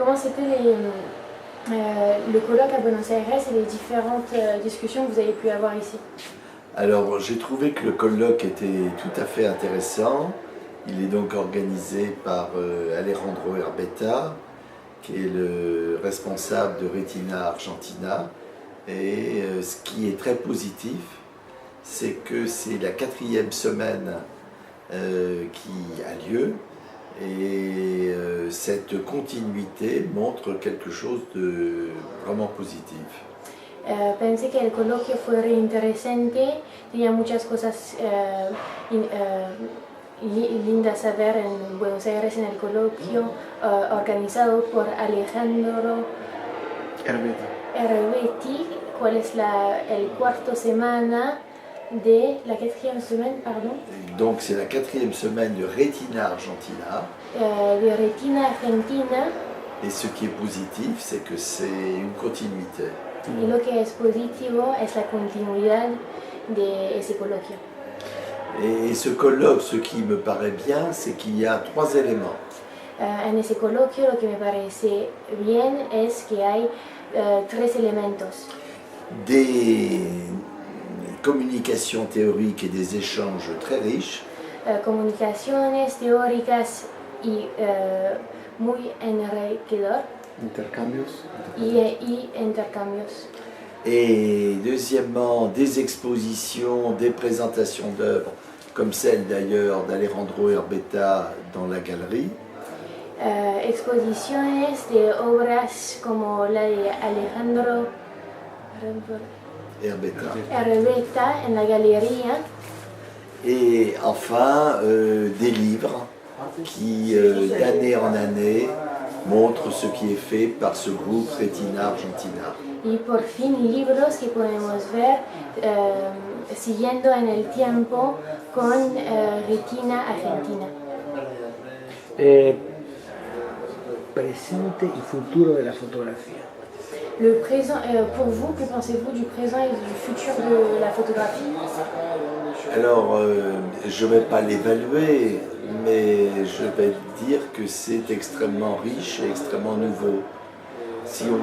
comment c'était le colloque à Buenos Aires et les différentes discussions que vous avez pu avoir ici? Alors, j'ai trouvé que le colloque était tout à fait intéressant. Il est donc organisé par Alejandro Herbeta, qui est le responsable de Retina Argentina. Et ce qui est très positif, c'est que c'est la 4e semaine qui a lieu. Et cette continuité montre quelque chose de vraiment positif. Pensé que el coloquio fue re interesante, tenía muchas cosas lindas a ver en Buenos Aires en el coloquio organizado por Alejandro Herbeti, cuál es el cuarto semana de la 4e semaine, pardon. Donc c'est la 4e semaine de Retina Argentina. De Retina Argentina. Et ce qui est positif, c'est que c'est une continuité. Y lo que es positivo es la continuidad de ese coloquio. Et ce colloque, ce qui me paraît bien, c'est qu'il y a 3 éléments. En ese coloquio lo que me parece bien es que hay 3 elementos. Des communications théoriques et des échanges très riches. Comunicaciones teóricas y muy enriquecedor. Intercambios. Y intercambios. Et deuxièmement, des expositions, des présentations d'œuvres, comme celle d'ailleurs d'Alejandro Herbeta dans la galerie. Exposiciones de obras como la de Alejandro Herbeta en la galería. Et enfin, des livres qui, d'année en année, montrent ce qui est fait par ce groupe Retina Argentina. Y por fin libros que podemos ver siguiendo en el tiempo con Retina Argentina. Presente y futuro de la fotografía. Le présent, pour vous, que pensez-vous du présent et du futur de la photographie? Alors, je ne vais pas l'évaluer, mais je vais dire que c'est extrêmement riche et extrêmement nouveau. Si on...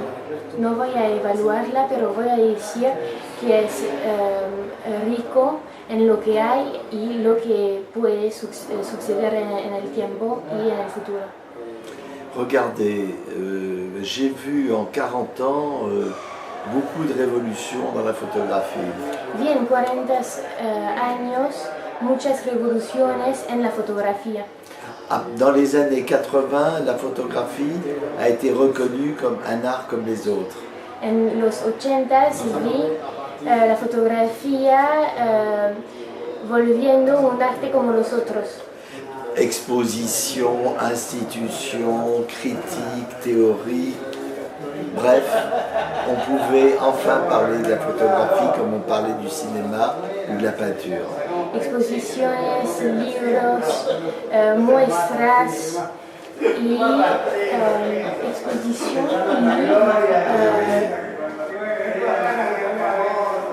No voy a evaluarla, pero voy a decir que es rico en lo que hay y lo que puede suceder en el tiempo y en el futuro. Regardez, j'ai vu en 40 ans beaucoup de révolutions dans la photographie. Vi en 40 años muchas revoluciones en la fotografía. Dans les années 80, la photographie a été reconnue comme un art comme les autres. En los 80s vi la fotografía volviendo un arte como los otros. Exposition, institution, critique, théorie, bref, on pouvait enfin parler de la photographie comme on parlait du cinéma ou de la peinture. Exposiciones, libros, muestras y expositions.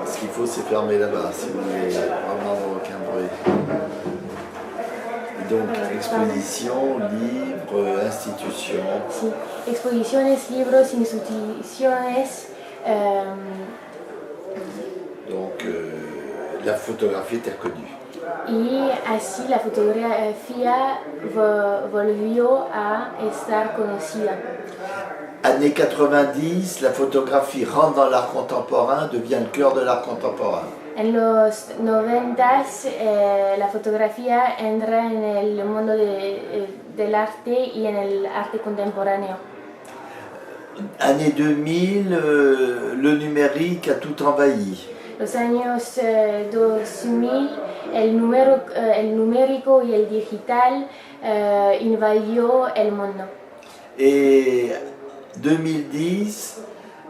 Ce qu'il faut, c'est fermer là-bas, si vous voulez vraiment aucun bruit. Donc, exposition, livres, institutions. Sí, exposiciones, libros, instituciones. Donc, la photographie était reconnue. Y así la fotografía volvió a estar conocida. Années 90, la photographie rentre dans l'art contemporain, devient le cœur de l'art contemporain. En los 90s la fotografía entra en el mundo del arte y en el arte contemporáneo. Année 2000, le numérique a tout envahi. Los años 2000, el numérico y el digital invadió el mundo. Et 2010,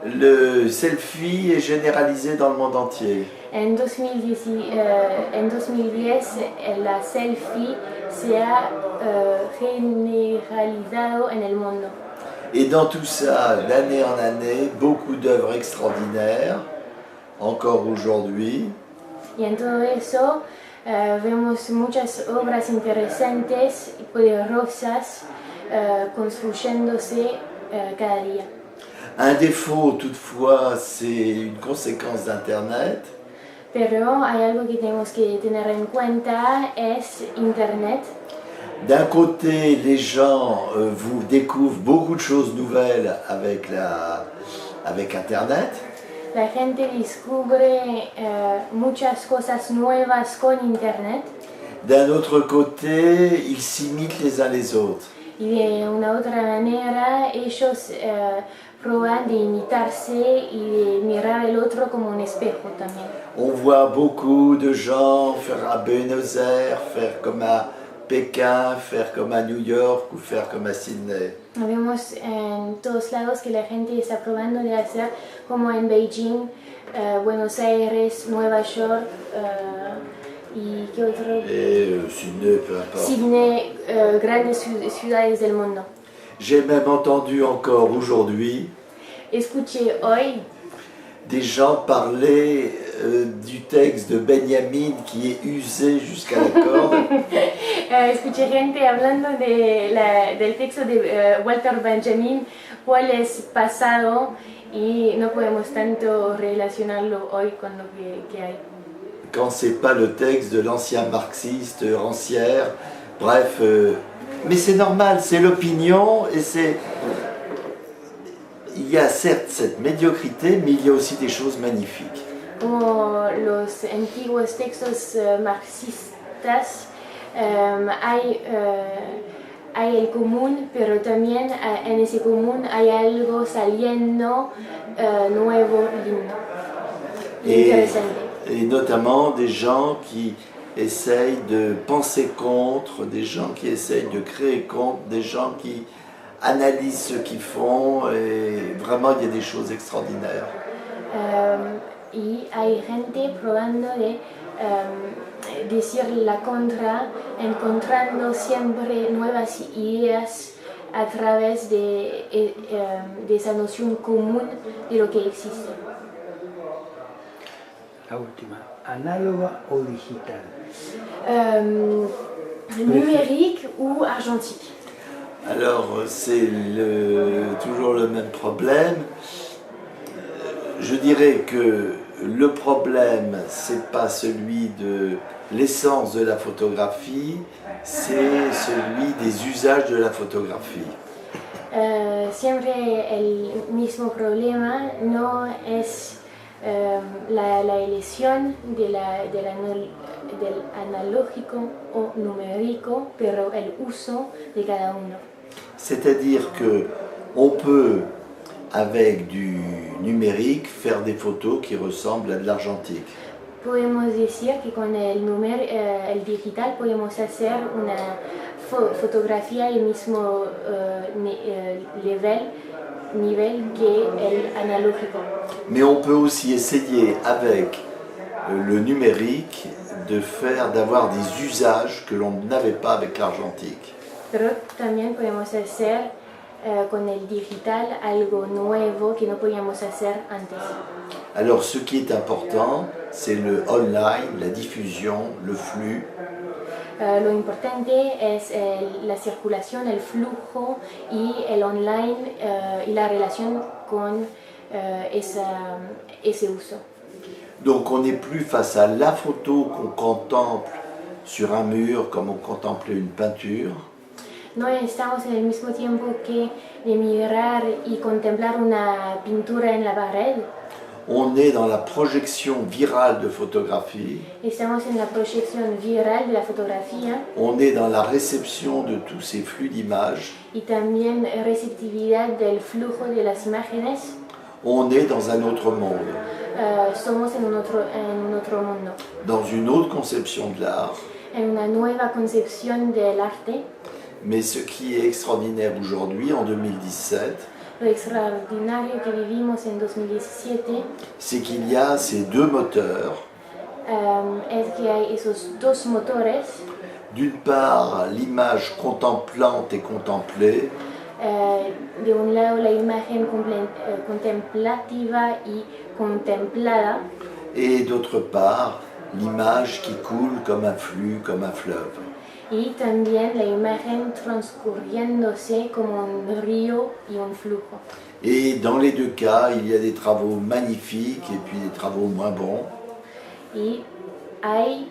le selfie est généralisé dans le monde entier. En 2010 la selfie se ha generalizado en el mundo. Et dans tout ça, d'année en année, beaucoup d'œuvres extraordinaires, encore aujourd'hui. Y en todo eso vemos muchas obras interesantes y poderosas construyéndose cada día. Un défaut, toutefois, c'est une conséquence d'Internet. Pero hay algo que tenemos que tener en cuenta, es Internet. D'un côté, les gens vous découvrent beaucoup de choses nouvelles avec Internet. La gente descubre muchas cosas nuevas con Internet. D'un autre côté, ils s'imitent les uns les autres. Y de una otra manera ellos prueban de imitarse y de mirar el otro como un espejo también. On voit beaucoup de gens faire à Buenos Aires, faire comme à Pékin, faire comme à New York ou faire comme à Sydney. Vemos en todos lados que la gente está probando de hacer como en Beijing, Buenos Aires, Nueva York y qué otro. Et Sydney, peu importe. Sydney, grandes ciudades del mundo. J'ai même entendu encore aujourd'hui Escuché hoy des gens parler du texte de Benjamin qui est usé jusqu'à la corde. escuché gente hablando del texto de Walter Benjamin, cuál es pasado y no podemos tanto relacionarlo hoy con lo que hay. Quand c'est pas le texte de l'ancien marxiste Rancière, bref, mais c'est normal, c'est l'opinion et c'est... Il y a certes cette médiocrité, mais il y a aussi des choses magnifiques. Como los antiguos textos marxistas, hay el común, pero también en ese común hay algo saliendo nuevo, lindo, interesante. Et notamment des gens qui essayent de penser contre, des gens qui essayent de créer contre, des gens qui analysent ce qu'ils font, et vraiment il y a des choses extraordinaires. Y hay gente probando de decir la contra, encontrando siempre nuevas ideas a través de esa noción común de lo que existe. La última, ¿análoga o digital? Numérique ou argentique? Alors c'est toujours le même problème. Je dirais que le problème, c'est pas celui de l'essence de la photographie, c'est celui des usages de la photographie. Siempre el mismo problema no es la elección del analógico o numérico, pero el uso de cada uno. C'est-à-dire que on peut, avec du numérique, faire des photos qui ressemblent à de l'argentique. Podemos decir que con el digital podemos hacer una fotografía al mismo nivel que el analógico. Mais on peut aussi essayer avec le numérique d'avoir des usages que l'on n'avait pas avec l'argentique. Pero también podemos hacer con el digital algo nuevo que no podíamos hacer antes. Alors ce qui est important, c'est le online, la diffusion, le flux. Lo importante es la circulación, el flujo y el online y la relación con ese uso. Donc on n'est plus face à la photo qu'on contemple sur un mur comme on contemplait une peinture. No estamos en el mismo tiempo que de mirar y contemplar una pintura en la pared. On est dans la projection virale de photographie. Estamos en la proyección viral de la fotografía. On est dans la réception de tous ces flux d'images. Y también receptividad del flujo de las imágenes. On est dans un autre monde. Somos en un otro mundo. Dans une autre conception de l'art. En una nueva concepción del arte. Mais ce qui est extraordinaire aujourd'hui, en 2017, Lo extraordinario que vivimos en 2017 c'est qu'il y a ces deux moteurs. es que hay esos dos motores. D'une part, l'image contemplante et contemplée, De un lado la imagen contemplativa y contemplada, et d'autre part, l'image qui coule comme un flux, comme un fleuve. y también la imagen transcurriéndose como un río y un flujo. Et dans les deux cas, il y a des travaux magnifiques et puis des travaux moins bons. Y hay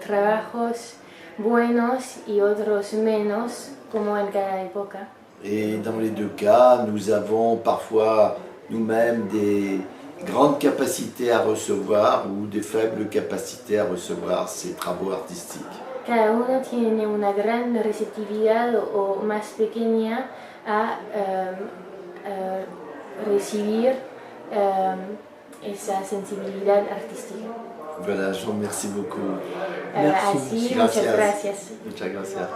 trabajos buenos y otros menos, como en cada época. Et dans les deux cas, nous avons parfois nous-mêmes des grandes capacités à recevoir ou des faibles capacités à recevoir ces travaux artistiques. Cada uno tiene una gran receptividad o más pequeña a recibir esa sensibilidad artística. Voilà, je vous remercie beaucoup. Merci. Así, Gracias. muchas gracias. Muchas gracias.